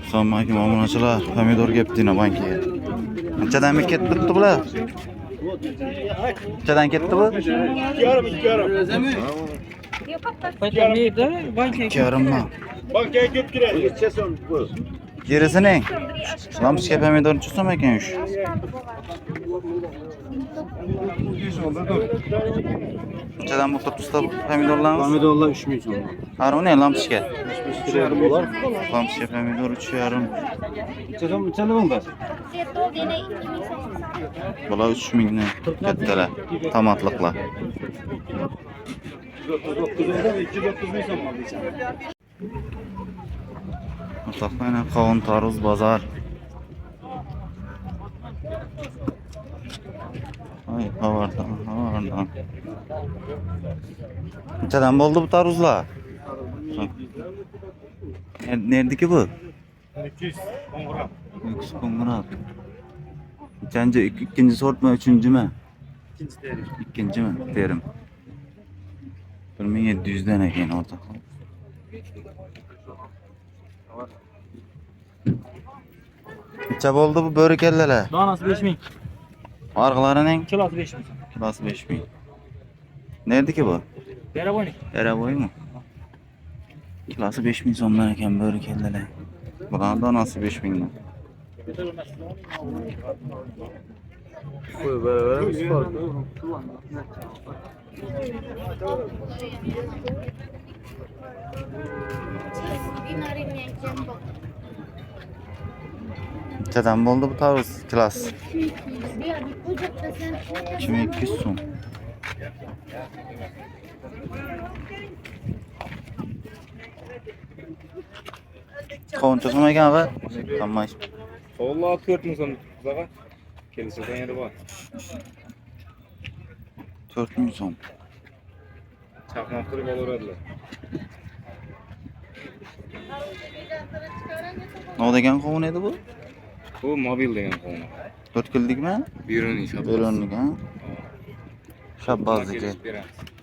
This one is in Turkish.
Assalomu alaykum obunachilar. Pomidor kepti bankiga. Qanchadan ketdi bular? Qanchadan ketdi bu? 2,5 mı? Bankaya git girelim. Gerisi ne? Lamsika pomidor çıksam ekan şu. Qanchadan bu turibsizda pomidorlarimiz? Pomidorlar 3 ming so'm. Ha, o ne lamsika? 3,5 dolar. Lamsika pomidor 3,5. Necha bunda? Bular 3 mingni kattalar. Tomatliqlar. 230 ming so'm oldi. Mutlaqayna qovun tarvuz bozor. Ay, havardan. Qanchadan bo'ldi bu tarvuzlar? Neredeki bu? 200 qo'ng'iroq. Lüks Kongrad. İkinci sort mu, üçüncü mü? İkinci terim. İkinci mi? Terim. 1700'den ekan orta. Necha bo'ldi bu bo'rikellar? Donasi 5 ming. Arqalarining Kilosi 5 ming. kilosi 5 ming. Neredeki bu? Beraboyni. Eraboy mu? Kilosi 5 ming so'mdan ekan bo'rikellar. Bularning donasi 5 mingdan. Qo'y beraveramiz farqi. Nechadan bo'ldi bu tarvuz kilosi? 2200 so'm. Qovun chiqmi ekan va? Qammash. Vallahi 4 ming so'm zaga. Kelishgan yeri bor. 4000 so'm. Chaqmoq qilib olaveradilar. Ne degan qovun edi bu? Bu mobil degan qovun. 4 killikmi? Bironing shabbos. Beronlik ha? Shabbozniki. Beramiz.